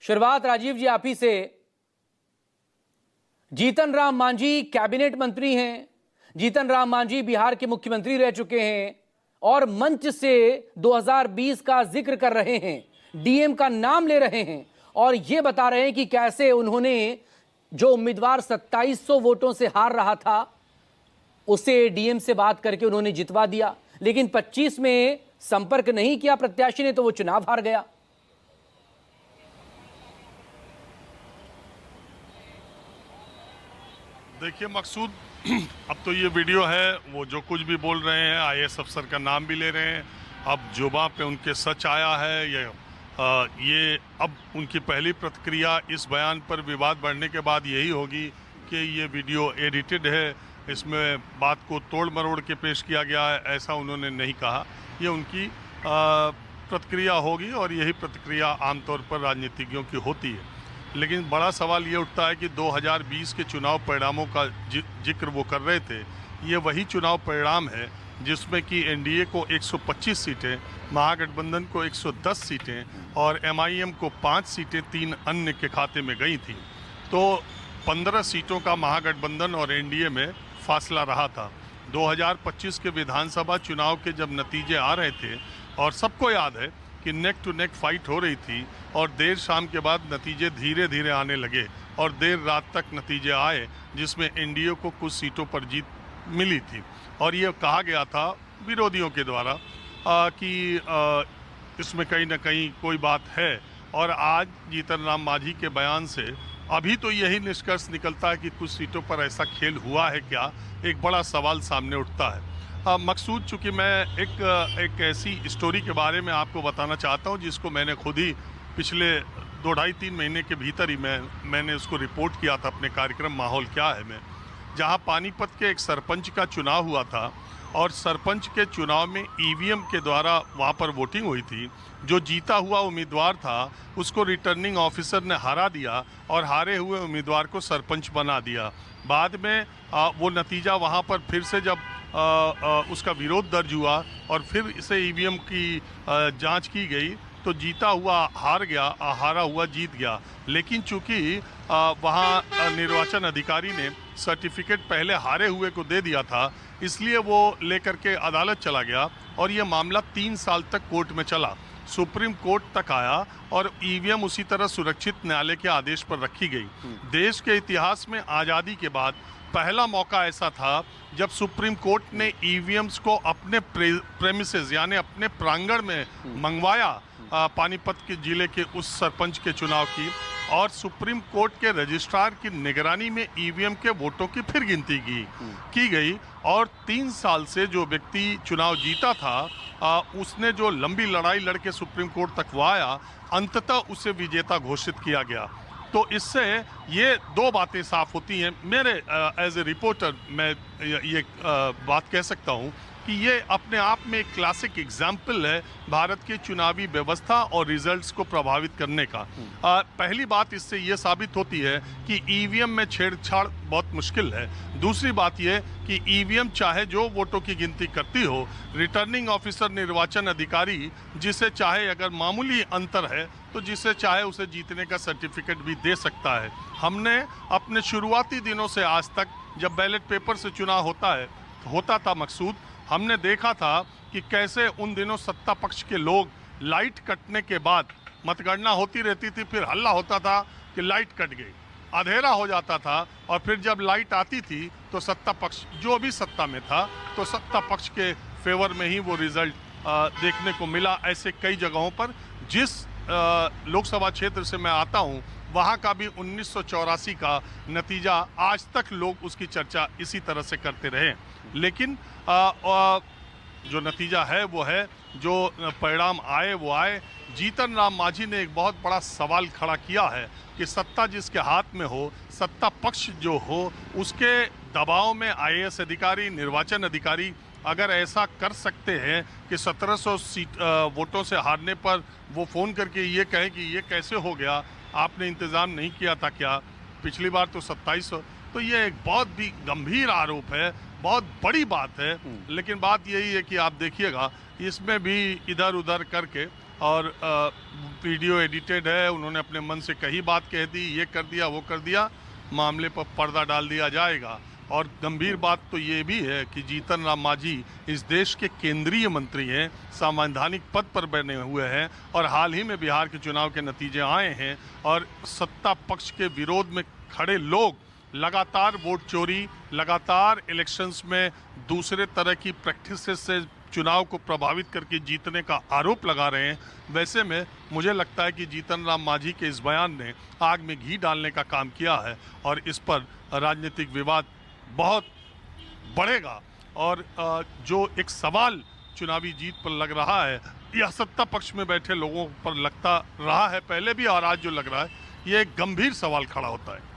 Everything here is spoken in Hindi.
शुरुआत राजीव जी आप ही से। जीतन राम मांझी कैबिनेट मंत्री हैं। जीतन राम मांझी बिहार के मुख्यमंत्री रह चुके हैं और मंच से 2020 का जिक्र कर रहे हैं, डीएम का नाम ले रहे हैं और यह बता रहे हैं कि कैसे उन्होंने जो उम्मीदवार 2700 वोटों से हार रहा था उसे डीएम से बात करके उन्होंने जितवा दिया, लेकिन 25 में संपर्क नहीं किया प्रत्याशी ने तो वो चुनाव हार गया। देखिए मकसूद, अब तो ये वीडियो है, वो जो कुछ भी बोल रहे हैं आईएएस अफसर का नाम भी ले रहे हैं। अब जुबान पे उनके सच आया है ये अब उनकी पहली प्रतिक्रिया इस बयान पर विवाद बढ़ने के बाद यही होगी कि ये वीडियो एडिटेड है, इसमें बात को तोड़ मरोड़ के पेश किया गया है, ऐसा उन्होंने नहीं कहा। ये उनकी प्रतिक्रिया होगी और यही प्रतिक्रिया आमतौर पर राजनीतिज्ञों की होती है। लेकिन बड़ा सवाल ये उठता है कि 2020 के चुनाव परिणामों का जिक्र वो कर रहे थे। ये वही चुनाव परिणाम है जिसमें कि एनडीए को 125 सीटें, महागठबंधन को 110 सीटें और एमआईएम को 5 सीटें 3 अन्य के खाते में गई थी। तो 15 सीटों का महागठबंधन और एनडीए में फासला रहा था। 2025 के विधानसभा चुनाव के जब नतीजे आ रहे थे और सबको याद है कि नेक टू नेक फाइट हो रही थी और देर शाम के बाद नतीजे धीरे धीरे आने लगे और देर रात तक नतीजे आए जिसमें एनडीए को कुछ सीटों पर जीत मिली थी। और ये कहा गया था विरोधियों के द्वारा कि इसमें कहीं ना कहीं कोई बात है। और आज जीतन राम मांझी के बयान से अभी तो यही निष्कर्ष निकलता है कि कुछ सीटों पर ऐसा खेल हुआ है क्या, एक बड़ा सवाल सामने उठता है। मकसूद, चूँकि मैं एक ऐसी स्टोरी के बारे में आपको बताना चाहता हूँ जिसको मैंने खुद ही पिछले 2-2.5-3 महीने के भीतर ही मैंने उसको रिपोर्ट किया था अपने कार्यक्रम माहौल क्या है में, जहाँ पानीपत के एक सरपंच का चुनाव हुआ था और सरपंच के चुनाव में ईवीएम के द्वारा वहाँ पर वोटिंग हुई थी। जो जीता हुआ उम्मीदवार था उसको रिटर्निंग ऑफिसर ने हरा दिया और हारे हुए उम्मीदवार को सरपंच बना दिया। बाद में वो नतीजा वहाँ पर फिर से जब उसका विरोध दर्ज हुआ और फिर इसे ईवीएम की जांच की गई तो जीता हुआ हार गया, हारा हुआ जीत गया। लेकिन चूंकि वहाँ निर्वाचन अधिकारी ने सर्टिफिकेट पहले हारे हुए को दे दिया था, इसलिए वो लेकर के अदालत चला गया और ये मामला 3 साल तक कोर्ट में चला, सुप्रीम कोर्ट तक आया और ईवीएम उसी तरह सुरक्षित न्यायालय के आदेश पर रखी गई। देश के इतिहास में आज़ादी के बाद पहला मौका ऐसा था जब सुप्रीम कोर्ट ने ईवीएम्स को अपने प्रेमिसेस यानी अपने प्रांगण में मंगवाया पानीपत के जिले के उस सरपंच के चुनाव की, और सुप्रीम कोर्ट के रजिस्ट्रार की निगरानी में ईवीएम के वोटों की फिर गिनती की गई और 3 साल से जो व्यक्ति चुनाव जीता था उसने जो लंबी लड़ाई लड़के सुप्रीम कोर्ट तक वो आया, अंततः उसे विजेता घोषित किया गया। तो इससे ये 2 बातें साफ होती हैं। मेरे एज ए रिपोर्टर मैं ये बात कह सकता हूँ कि ये अपने आप में एक क्लासिक एग्जाम्पल है भारत की चुनावी व्यवस्था और रिजल्ट्स को प्रभावित करने का। पहली बात इससे ये साबित होती है कि ईवीएम में छेड़छाड़ बहुत मुश्किल है। दूसरी बात ये कि ईवीएम चाहे जो वोटों की गिनती करती हो, रिटर्निंग ऑफिसर निर्वाचन अधिकारी जिसे चाहे अगर मामूली अंतर है तो जिसे चाहे उसे जीतने का सर्टिफिकेट भी दे सकता है। हमने अपने शुरुआती दिनों से आज तक जब बैलेट पेपर से चुनाव होता था मकसूद, हमने देखा था कि कैसे उन दिनों सत्ता पक्ष के लोग लाइट कटने के बाद मतगणना होती रहती थी, फिर हल्ला होता था कि लाइट कट गई, अंधेरा हो जाता था और फिर जब लाइट आती थी तो सत्ता पक्ष जो भी सत्ता में था तो सत्ता पक्ष के फेवर में ही वो रिजल्ट देखने को मिला। ऐसे कई जगहों पर जिस लोकसभा क्षेत्र से मैं आता हूँ वहाँ का भी 1984 का नतीजा आज तक लोग उसकी चर्चा इसी तरह से करते रहे। लेकिन जो नतीजा है वो है, जो परिणाम आए वो आए। जीतन राम मांझी ने एक बहुत बड़ा सवाल खड़ा किया है कि सत्ता जिसके हाथ में हो, सत्ता पक्ष जो हो, उसके दबाव में आईएएस अधिकारी, निर्वाचन अधिकारी अगर ऐसा कर सकते हैं कि 1700 सीट वोटों से हारने पर वो फ़ोन करके ये कहें कि ये कैसे हो गया, आपने इंतज़ाम नहीं किया था क्या, पिछली बार तो 2700, तो ये एक बहुत भी गंभीर आरोप है, बहुत बड़ी बात है। लेकिन बात यही है कि आप देखिएगा इसमें भी इधर उधर करके और वीडियो एडिटेड है, उन्होंने अपने मन से कही बात कह दी, ये कर दिया वो कर दिया, मामले पर पर्दा डाल दिया जाएगा। और गंभीर बात तो ये भी है कि जीतन राम मांझी इस देश के केंद्रीय मंत्री हैं, संवैधानिक पद पर बने हुए हैं, और हाल ही में बिहार के चुनाव के नतीजे आए हैं और सत्ता पक्ष के विरोध में खड़े लोग लगातार वोट चोरी, लगातार इलेक्शंस में दूसरे तरह की प्रैक्टिसेस से चुनाव को प्रभावित करके जीतने का आरोप लगा रहे हैं। वैसे में मुझे लगता है कि जीतन राम मांझी के इस बयान ने आग में घी डालने का काम किया है और इस पर राजनीतिक विवाद बहुत बढ़ेगा। और जो एक सवाल चुनावी जीत पर लग रहा है, यह सत्ता पक्ष में बैठे लोगों पर लगता रहा है पहले भी और आज जो लग रहा है, ये एक गंभीर सवाल खड़ा होता है।